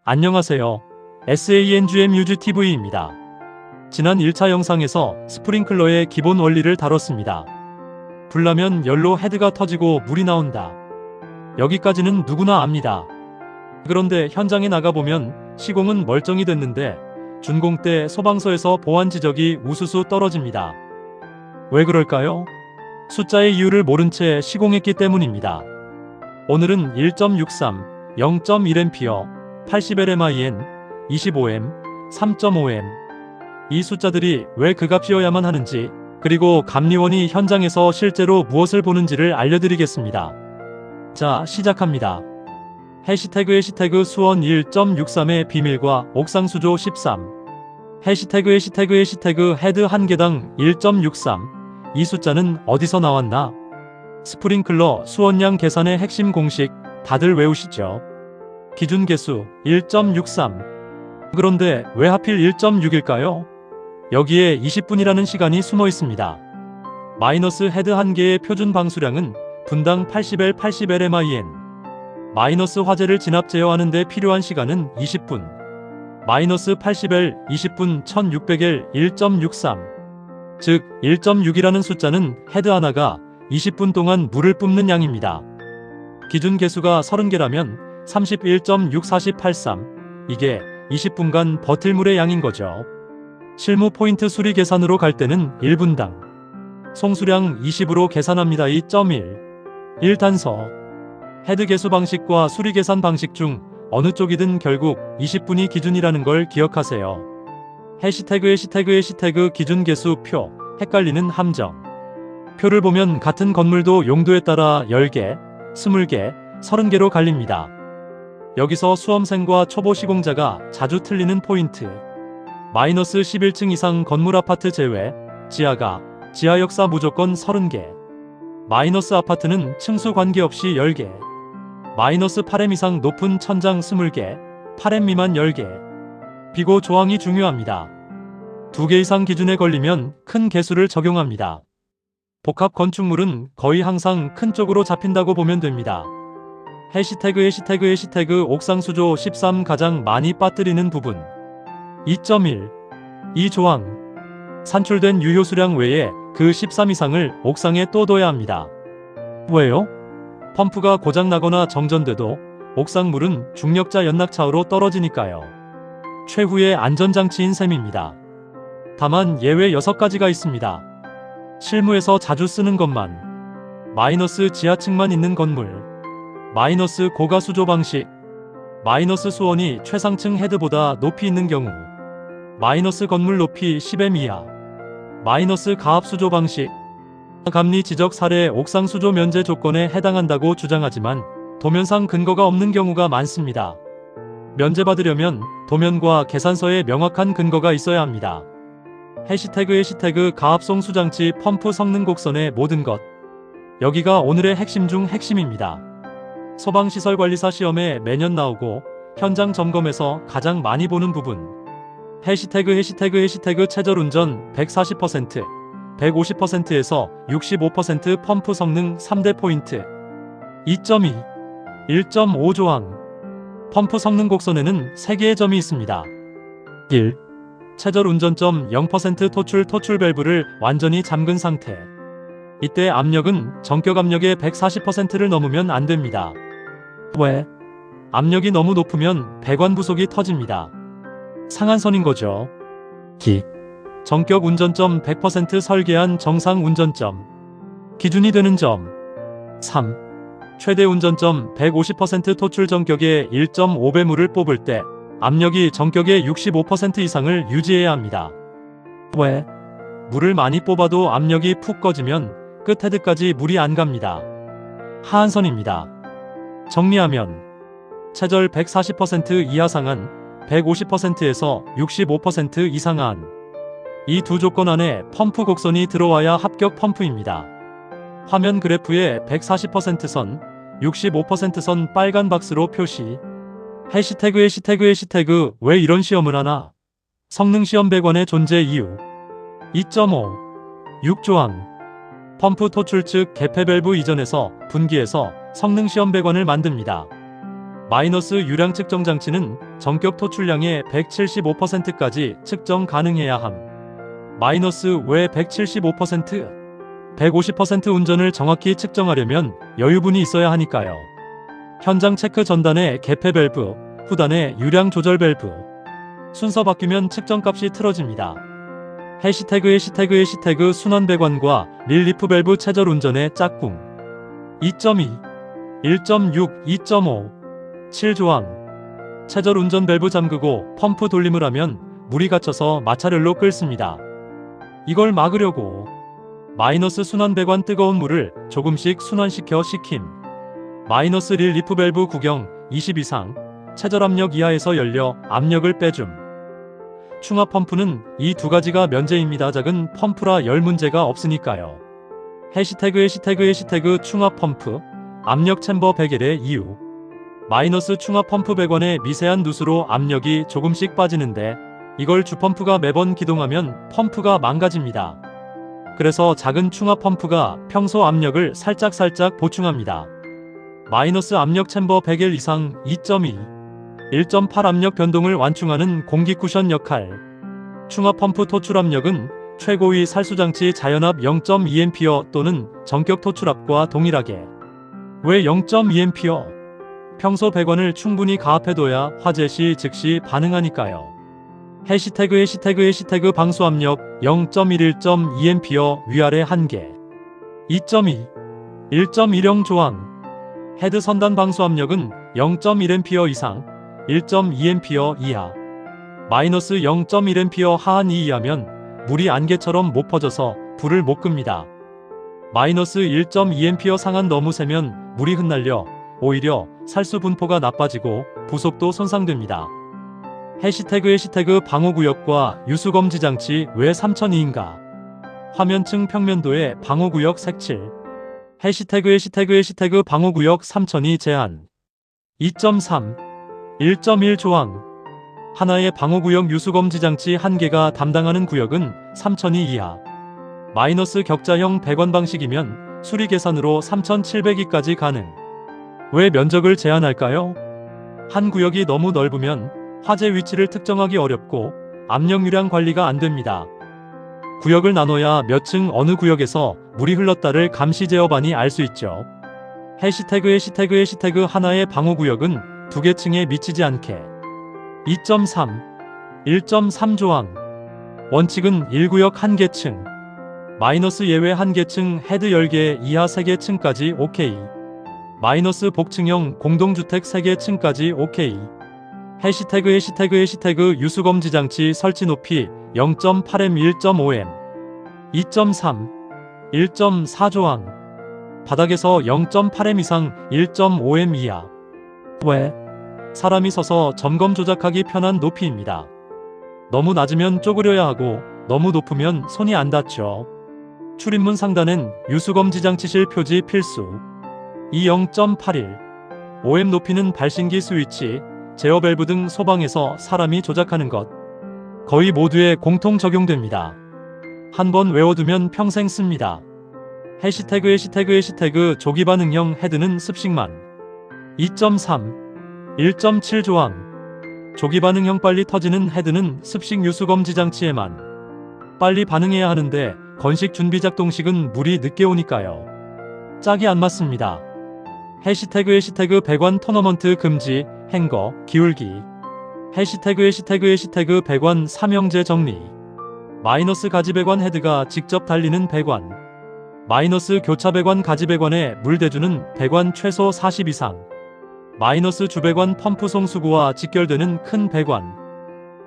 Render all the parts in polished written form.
안녕하세요. SANGMUGTV입니다. 지난 1차 영상에서 스프링클러의 기본 원리를 다뤘습니다. 불나면 열로 헤드가 터지고 물이 나온다. 여기까지는 누구나 압니다. 그런데 현장에 나가보면 시공은 멀쩡히 됐는데 준공 때 소방서에서 보안 지적이 우수수 떨어집니다. 왜 그럴까요? 숫자의 이유를 모른 채 시공했기 때문입니다. 오늘은 1.63, 0.1A, 80LMIN, 25M, 3.5M 이 숫자들이 왜 그 값이어야만 하는지, 그리고 감리원이 현장에서 실제로 무엇을 보는지를 알려드리겠습니다. 자, 시작합니다. 해시태그 수원 1.63의 비밀과 옥상수조 13 해시태그 헤드 한 개당 1.63 이 숫자는 어디서 나왔나? 스프링클러 수원량 계산의 핵심 공식 다들 외우시죠? 기준 개수 1.63. 그런데 왜 하필 1.6일까요? 여기에 20분이라는 시간이 숨어 있습니다. 마이너스 헤드 한 개의 표준 방수량은 분당 80LMIN. 마이너스 화재를 진압 제어하는 데 필요한 시간은 20분. 마이너스 80L 20분 1600L 1.63. 즉 1.6이라는 숫자는 헤드 하나가 20분 동안 물을 뿜는 양입니다. 기준 개수가 30개라면 31.64083 이게 20분간 버틸 물의 양인 거죠. 실무 포인트 수리 계산으로 갈 때는 1분당 송수량 20으로 계산합니다. 2.1 1단서 헤드 개수 방식과 수리 계산 방식 중 어느 쪽이든 결국 20분이 기준이라는 걸 기억하세요. 해시태그 기준 개수 표 헷갈리는 함정. 표를 보면 같은 건물도 용도에 따라 10개, 20개, 30개로 갈립니다. 여기서 수험생과 초보 시공자가 자주 틀리는 포인트. 마이너스 11층 이상 건물 아파트 제외, 지하가 지하 역사 무조건 30개. 마이너스 아파트는 층수 관계없이 10개. 마이너스 8M 이상 높은 천장 20개, 8M 미만 10개. 비고 조항이 중요합니다. 2개 이상 기준에 걸리면 큰 개수를 적용합니다. 복합 건축물은 거의 항상 큰 쪽으로 잡힌다고 보면 됩니다. 해시태그 옥상수조 13 가장 많이 빠뜨리는 부분 2.1 이 조항 산출된 유효수량 외에 그 13 이상을 옥상에 또 둬야 합니다. 왜요? 펌프가 고장나거나 정전돼도 옥상물은 중력자 연낙차오로 떨어지니까요. 최후의 안전장치인 셈입니다. 다만 예외 6가지가 있습니다. 실무에서 자주 쓰는 것만, 마이너스 지하층만 있는 건물, 마이너스 고가 수조 방식, 마이너스 수원이 최상층 헤드보다 높이 있는 경우, 마이너스 건물 높이 10M 이하, 마이너스 가압 수조 방식. 감리 지적 사례 옥상 수조 면제 조건에 해당한다고 주장하지만 도면상 근거가 없는 경우가 많습니다. 면제받으려면 도면과 계산서에 명확한 근거가 있어야 합니다. 해시태그 가압송 수장치 펌프 성능 곡선의 모든 것. 여기가 오늘의 핵심 중 핵심입니다. 소방시설관리사 시험에 매년 나오고 현장 점검에서 가장 많이 보는 부분. 해시태그 최저운전 140%, 150%에서 65% 펌프 성능 3대 포인트. 2.2, 1.5 조항. 펌프 성능 곡선에는 3개의 점이 있습니다. 1. 최저운전점 0% 토출 밸브를 완전히 잠근 상태. 이때 압력은 전격 압력의 140%를 넘으면 안 됩니다. 왜? 압력이 너무 높으면 배관 부속이 터집니다. 상한선인 거죠. 2. 전격 운전점 100% 설계한 정상 운전점. 기준이 되는 점. 3. 최대 운전점 150% 토출 전격의 1.5배 물을 뽑을 때 압력이 전격의 65% 이상을 유지해야 합니다. 왜? 물을 많이 뽑아도 압력이 푹 꺼지면 끝 헤드까지 물이 안 갑니다. 하한선입니다. 정리하면 최절 140% 이하 상한, 150%에서 65% 이상한 이 두 조건 안에 펌프 곡선이 들어와야 합격 펌프입니다. 화면 그래프에 140% 선, 65% 선 빨간 박스로 표시. 해시태그 왜 이런 시험을 하나? 성능시험 배관의 존재 이유. 2.5 6조항 펌프 토출 측 개폐 밸브 이전에서 분기해서 성능시험 배관을 만듭니다. 마이너스 유량 측정 장치는 전격 토출량의 175%까지 측정 가능해야 함. 마이너스 왜 175%? 150% 운전을 정확히 측정하려면 여유분이 있어야 하니까요. 현장 체크 전단에 개폐 밸브, 후단에 유량 조절 밸브. 순서 바뀌면 측정값이 틀어집니다. 해시태그 순환 배관과 릴리프 밸브 체절 운전의 짝꿍. 2.2, 1.6, 2.5, 7조항. 체절 운전 밸브 잠그고 펌프 돌림을 하면 물이 갇혀서 마찰열로 끓습니다. 이걸 막으려고 마이너스 순환 배관 뜨거운 물을 조금씩 순환시켜 식힘. 마이너스 릴리프 밸브 구경 20 이상 체절 압력 이하에서 열려 압력을 빼줌. 충압 펌프는 이 두 가지가 면제입니다. 작은 펌프라 열 문제가 없으니까요. 해시태그 충압 펌프 압력 챔버 베겔의 이유. 마이너스 충압 펌프 배관의 미세한 누수로 압력이 조금씩 빠지는데 이걸 주펌프가 매번 기동하면 펌프가 망가집니다. 그래서 작은 충압 펌프가 평소 압력을 살짝 보충합니다. 마이너스 압력 챔버 베겔 이상 2.2, 1.8 압력 변동을 완충하는 공기 쿠션 역할. 충압 펌프 토출 압력은 최고위 살수장치 자연압 0.2A 또는 전격 토출압과 동일하게. 왜 0.2A? 평소 배관을 충분히 가압해둬야 화재 시 즉시 반응하니까요. 해시태그 방수압력 0.11.2A 위아래 한계. 2.2, 1.10 조항. 헤드 선단 방수압력은 0.1A 이상, 1.2A 이하. 마이너스 0.1A 하한 이하면 물이 안개처럼 못 퍼져서 불을 못 끕니다. 마이너스 1.2A 상한 너무 세면 물이 흩날려 오히려 살수 분포가 나빠지고 부속도 손상됩니다. 해시태그 방호구역과 유수검지 장치 왜 3002인가? 화면층 평면도의 방호구역 색칠. 해시태그 방호구역 3002 제한. 2.3, 1.1 조항. 하나의 방호구역 유수검지 장치 한 개가 담당하는 구역은 3002 이하. 마이너스 격자형 배관 방식이면 수리 계산으로 3700위까지 가능. 왜 면적을 제한할까요? 한 구역이 너무 넓으면 화재 위치를 특정하기 어렵고 압력 유량 관리가 안 됩니다. 구역을 나눠야 몇 층 어느 구역에서 물이 흘렀다를 감시 제어반이 알 수 있죠. 해시태그 하나의 방호구역은 두 개 층에 미치지 않게. 2.3, 1.3 조항. 원칙은 1구역 1개 층. 마이너스 예외 1개 층 헤드 10개 이하 3개 층까지 OK. 마이너스 복층형 공동주택 3개 층까지 OK. 해시태그 유수검지 장치 설치 높이 0.8M 1.5M. 2.3, 1.4 조항. 바닥에서 0.8M 이상 1.5M 이하. 왜? 사람이 서서 점검 조작하기 편한 높이입니다. 너무 낮으면 쪼그려야 하고 너무 높으면 손이 안 닿죠. 출입문 상단엔 유수검지 장치실 표지 필수. 이 0.81, 5M 높이는 발신기 스위치, 제어 밸브 등 소방에서 사람이 조작하는 것 거의 모두에 공통 적용됩니다. 한번 외워두면 평생 씁니다. 해시태그 조기 반응형 헤드는 습식만. 2.3, 1.7 조항. 조기 반응형 빨리 터지는 헤드는 습식 유수검지 장치에만 빨리 반응해야 하는데 건식 준비 작동식은 물이 늦게 오니까요. 짝이 안 맞습니다. 해시태그 배관 토너먼트 금지, 행거, 기울기. 해시태그 배관 삼형제 정리. 마이너스 가지배관 헤드가 직접 달리는 배관. 마이너스 교차 배관 가지배관에 물 대주는 배관 최소 40 이상. 마이너스 주배관 펌프 송수구와 직결되는 큰 배관.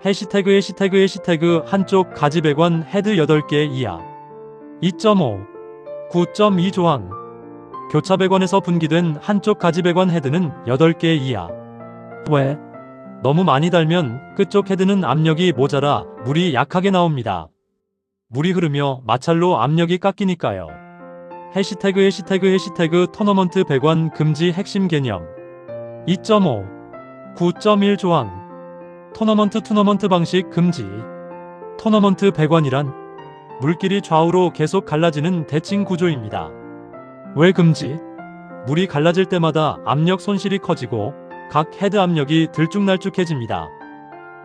해시태그 한쪽 가지배관 헤드 8개 이하. 2.5, 9.2 조항. 교차 배관에서 분기된 한쪽 가지배관 헤드는 8개 이하. 왜? 너무 많이 달면 끝쪽 헤드는 압력이 모자라 물이 약하게 나옵니다. 물이 흐르며 마찰로 압력이 깎이니까요. 해시태그 토너먼트 배관 금지 핵심 개념. 2.5, 9.1 조항. 토너먼트 방식 금지. 토너먼트 배관이란 물길이 좌우로 계속 갈라지는 대칭 구조입니다. 왜 금지? 물이 갈라질 때마다 압력 손실이 커지고 각 헤드 압력이 들쭉날쭉해집니다.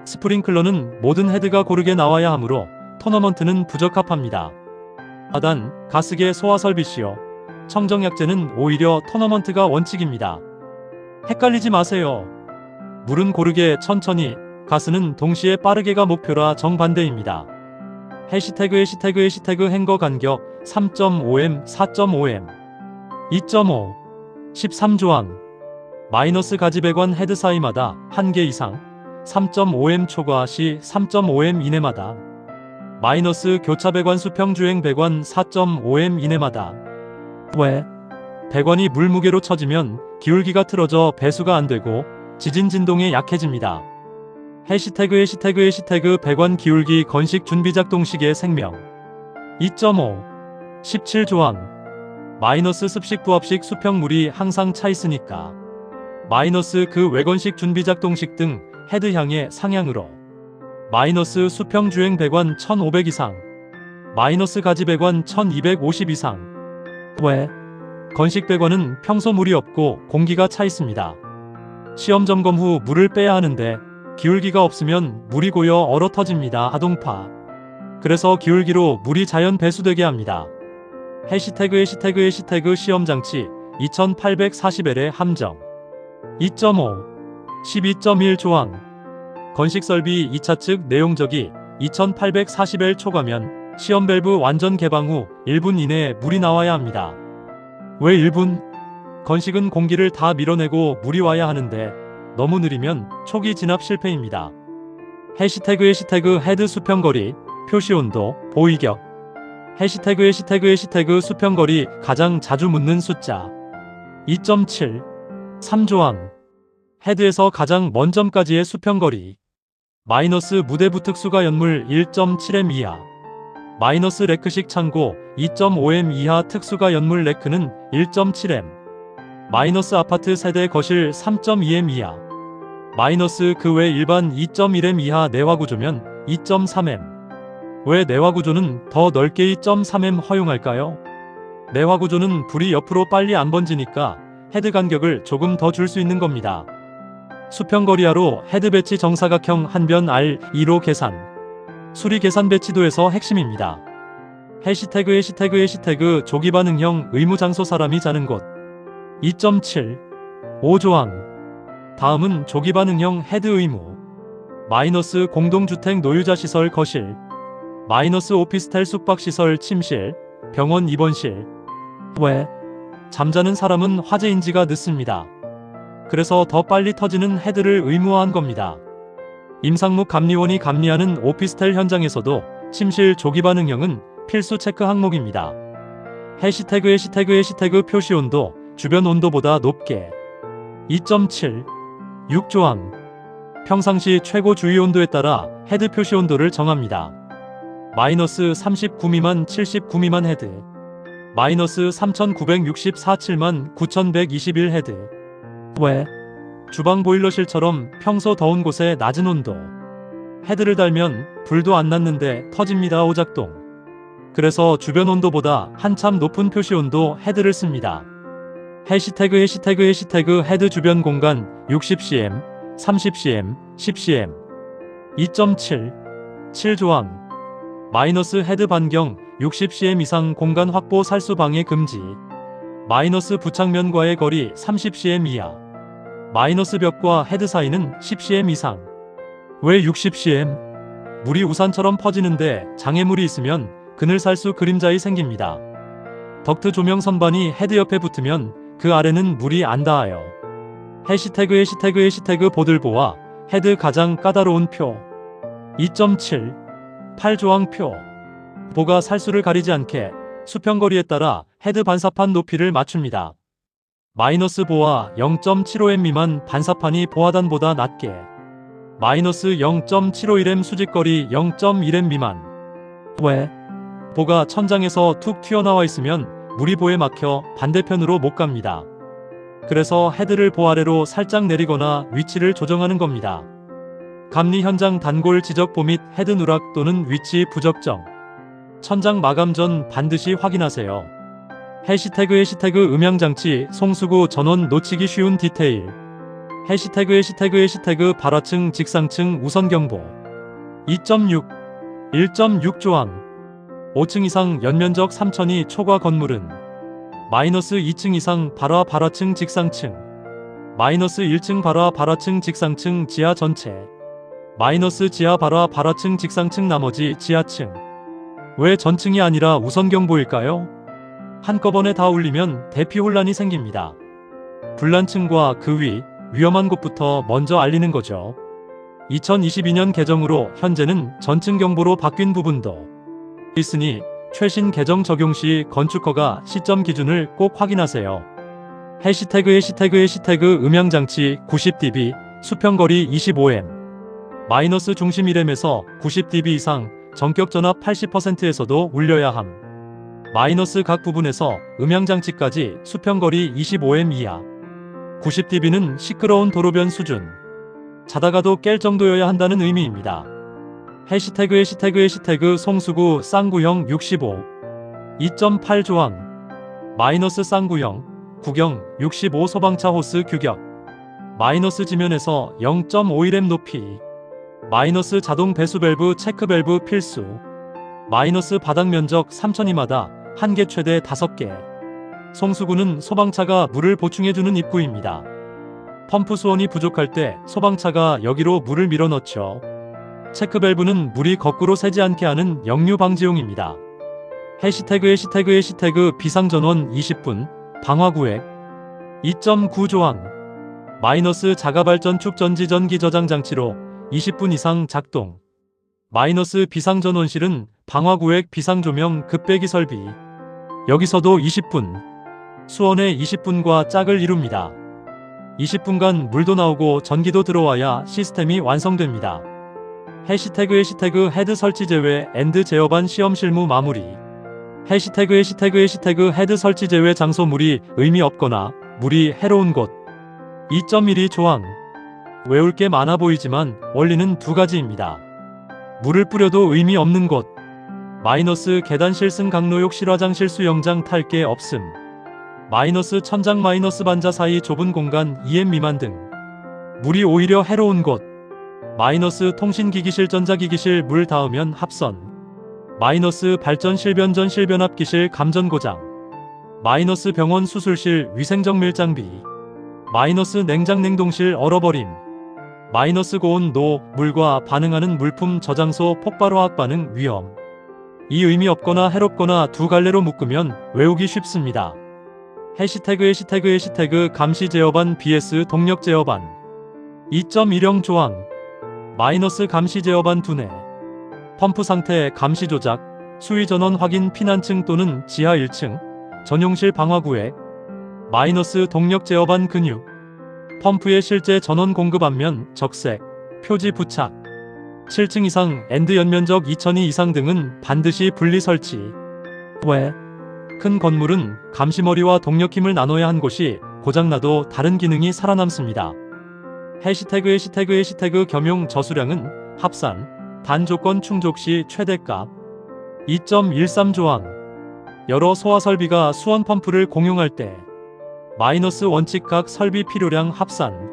스프링클러는 모든 헤드가 고르게 나와야 하므로 토너먼트는 부적합합니다. 하단, 가스계 소화 설비시요. 청정약제는 오히려 토너먼트가 원칙입니다. 헷갈리지 마세요. 물은 고르게 천천히, 가스는 동시에 빠르게가 목표라 정반대입니다. 해시태그 행거 간격 3.5m, 4.5m, 2.5, 13조항. 마이너스 가지배관 헤드 사이마다 1개 이상, 3.5m 초과 시 3.5m 이내마다. 마이너스 교차배관 수평주행 배관 4.5m 이내마다. 왜? 배관이 물무게로 처지면 기울기가 틀어져 배수가 안되고 지진 진동에 약해집니다. 해시태그 배관 기울기 건식 준비작동식의 생명. 2.5, 17조항. 마이너스 습식 부합식 수평물이 항상 차 있으니까. 마이너스 그 외건식 준비작동식 등 헤드 향해 상향으로. 마이너스 수평주행 배관 1500 이상. 마이너스 가지배관 1250 이상. 왜? 건식 배관은 평소 물이 없고 공기가 차 있습니다. 시험 점검 후 물을 빼야 하는데 기울기가 없으면 물이 고여 얼어 터집니다. 하동파. 그래서 기울기로 물이 자연 배수되게 합니다. 해시태그 시험장치 2840L의 함정. 2.5, 12.1 조항. 건식설비 2차 측 내용적이 2840L 초과면 시험 밸브 완전 개방 후 1분 이내에 물이 나와야 합니다. 왜 1분? 건식은 공기를 다 밀어내고 물이 와야 하는데 너무 느리면 초기 진압 실패입니다. 해시태그 헤드 수평거리, 표시온도, 보이격. 해시태그 수평거리 가장 자주 묻는 숫자. 2.7, 3조항. 헤드에서 가장 먼 점까지의 수평거리. 마이너스 무대부 특수가 연물 1.7m 이하. 마이너스 레크식 창고 2.5m 이하 특수가 연물 레크는 1.7m. 마이너스 아파트 세대 거실 3.2m 이하. 마이너스 그 외 일반 2.1m 이하 내화구조면 2.3m. 왜 내화구조는 더 넓게 2.3m 허용할까요? 내화구조는 불이 옆으로 빨리 안 번지니까 헤드 간격을 조금 더 줄 수 있는 겁니다. 수평거리하로 헤드 배치 정사각형 한변 R2로 계산. 수리 계산 배치도에서 핵심입니다. 해시태그 조기 반응형 의무 장소 사람이 자는 곳. 2.7, 5조항. 다음은 조기 반응형 헤드 의무. 마이너스 공동주택 노유자 시설 거실. 마이너스 오피스텔 숙박시설 침실, 병원 입원실. 왜? 잠자는 사람은 화재인지가 늦습니다. 그래서 더 빨리 터지는 헤드를 의무화한 겁니다. 임상묵 감리원이 감리하는 오피스텔 현장에서도 침실 조기 반응형은 필수 체크 항목입니다. 해시태그 표시온도 주변 온도보다 높게. 2.7, 6조항. 평상시 최고 주위 온도에 따라 헤드 표시 온도를 정합니다. 마이너스 39 미만 79 미만 헤드. 마이너스 3964 7만 9121 헤드. 왜? 주방 보일러실처럼 평소 더운 곳에 낮은 온도. 헤드를 달면 불도 안 났는데 터집니다. 오작동. 그래서 주변 온도보다 한참 높은 표시 온도 헤드를 씁니다. 해시태그 헤드 주변 공간 60cm, 30cm, 10cm. 2.7, 7조항. 마이너스 헤드 반경 60cm 이상 공간 확보 살수 방해 금지. 마이너스 부착면과의 거리 30cm 이하. 마이너스 벽과 헤드 사이는 10cm 이상. 왜 60cm? 물이 우산처럼 퍼지는데 장애물이 있으면 그늘 살수 그림자이 생깁니다. 덕트 조명 선반이 헤드 옆에 붙으면 그 아래는 물이 안 닿아요. 해시태그 보들보와 헤드 가장 까다로운 표. 2.7, 8조항 표. 보가 살수를 가리지 않게 수평거리에 따라 헤드 반사판 높이를 맞춥니다. 마이너스 보와 0.75m 미만 반사판이 보하단보다 낮게. 마이너스 0.751m 수직거리 0.1m 미만. 왜? 보가 천장에서 툭 튀어나와 있으면 물이 보에 막혀 반대편으로 못 갑니다. 그래서 헤드를 보 아래로 살짝 내리거나 위치를 조정하는 겁니다. 감리 현장 단골 지적 보 및 헤드 누락 또는 위치 부적정. 천장 마감 전 반드시 확인하세요. 해시태그 음향장치 송수구 전원 놓치기 쉬운 디테일. 해시태그 발화층 직상층 우선경보. 2.6 1.6 조항 5층 이상 연면적 3천이 초과 건물은 -2층 이상 발화층 직상층 -1층 발화층 직상층 지하 전체 지하 발화층 직상층 나머지 지하층. 왜 전층이 아니라 우선경보일까요? 한꺼번에 다 울리면 대피 혼란이 생깁니다. 불난층과 그 위, 위험한 곳부터 먼저 알리는 거죠. 2022년 개정으로 현재는 전층 경보로 바뀐 부분도 있으니 최신 개정 적용 시 건축허가 시점 기준을 꼭 확인하세요. 해시태그 음향장치 90dB, 수평거리 25m, 마이너스 중심 1m에서 90dB 이상, 전격 전압 80%에서도 울려야 함. 마이너스 각 부분에서 음향장치까지 수평거리 25m 이하. 90dB는 시끄러운 도로변 수준. 자다가도 깰 정도여야 한다는 의미입니다. 해시태그 송수구 쌍구형 65 2.8 조항 마이너스 쌍구형 구경 65 소방차 호스 규격 마이너스 지면에서 0.51m 높이 마이너스 자동 배수 밸브 체크 밸브 필수 마이너스 바닥 면적 3,000이마다 1개 최대 5개. 송수구는 소방차가 물을 보충해주는 입구입니다. 펌프 수원이 부족할 때 소방차가 여기로 물을 밀어 넣죠. 체크 밸브는 물이 거꾸로 새지 않게 하는 역류 방지용입니다. 해시태그 비상전원 20분 방화구획 2.9 조항 마이너스 자가발전 축전지 전기 저장 장치로 20분 이상 작동 마이너스 비상전원실은 방화구획 비상조명 급배기 설비 여기서도 20분 수원의 20분과 짝을 이룹니다. 20분간 물도 나오고 전기도 들어와야 시스템이 완성됩니다. 해시태그 헤드 설치 제외 앤드 제어반 시험 실무 마무리 해시태그 헤드 설치 제외 장소 물이 의미 없거나 물이 해로운 곳 2.12 조항 외울 게 많아 보이지만 원리는 두 가지입니다. 물을 뿌려도 의미 없는 곳 마이너스 계단 실승 강로욕 실화장 실수영장 탈 게 없음 마이너스 천장 마이너스 반자 사이 좁은 공간 2m 미만 등 물이 오히려 해로운 곳 마이너스 통신기기실 전자기기실 물 닿으면 합선 마이너스 발전실 변전 실변압기실 감전 고장 마이너스 병원 수술실 위생정밀 장비 마이너스 냉장 냉동실 얼어버림 마이너스 고온도 물과 반응하는 물품 저장소 폭발화학 반응 위험 이 의미 없거나 해롭거나 두 갈래로 묶으면 외우기 쉽습니다. 해시태그 감시 제어반 vs 동력 제어반 2.10 조항 마이너스 감시 제어반 두뇌 펌프 상태 감시 조작 수위 전원 확인 피난층 또는 지하 1층 전용실 방화구획 마이너스 동력 제어반 근육 펌프의 실제 전원 공급 안면 적색 표지 부착 7층 이상 앤드 연면적 2,000이 이상 등은 반드시 분리 설치. 왜? 큰 건물은 감시머리와 동력힘을 나눠야 한 곳이 고장나도 다른 기능이 살아남습니다. 해시태그 겸용 저수량은 합산 단 조건 충족 시 최대값 2.13 조항 여러 소화설비가 수원 펌프를 공용할 때 마이너스 원칙 각 설비 필요량 합산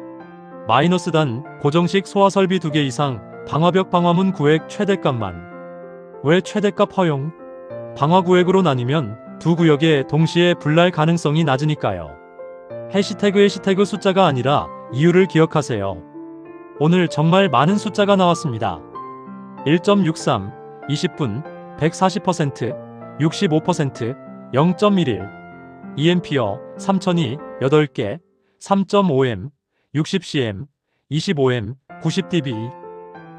마이너스 단 고정식 소화설비 2개 이상 방화벽 방화문 구획 최대값만 왜 최대값 허용? 방화구획으로 나뉘면 두 구역에 동시에 불날 가능성이 낮으니까요. 해시태그 숫자가 아니라 이유를 기억하세요. 오늘 정말 많은 숫자가 나왔습니다. 1.63 20분 140% 65% 0.11 2A 3002 8개 3.5M 60cm 25M 90dB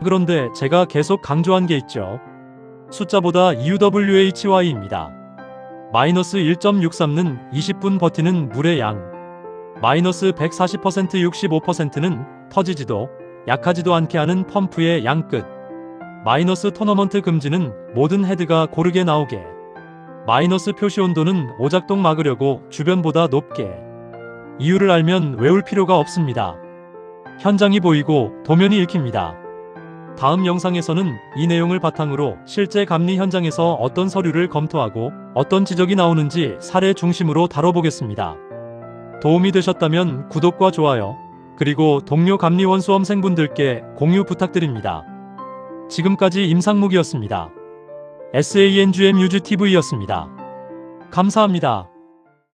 그런데 제가 계속 강조한 게 있죠. 숫자보다 UWHY입니다. 마이너스 1.63는 20분 버티는 물의 양 마이너스 140% 65%는 터지지도 약하지도 않게 하는 펌프의 양 끝 마이너스 토너먼트 금지는 모든 헤드가 고르게 나오게 마이너스 표시 온도는 오작동 막으려고 주변보다 높게 이유를 알면 외울 필요가 없습니다. 현장이 보이고 도면이 읽힙니다. 다음 영상에서는 이 내용을 바탕으로 실제 감리 현장에서 어떤 서류를 검토하고 어떤 지적이 나오는지 사례 중심으로 다뤄보겠습니다. 도움이 되셨다면 구독과 좋아요, 그리고 동료 감리원 수험생분들께 공유 부탁드립니다. 지금까지 임상묵이었습니다. SANGMUGTV였습니다. 감사합니다.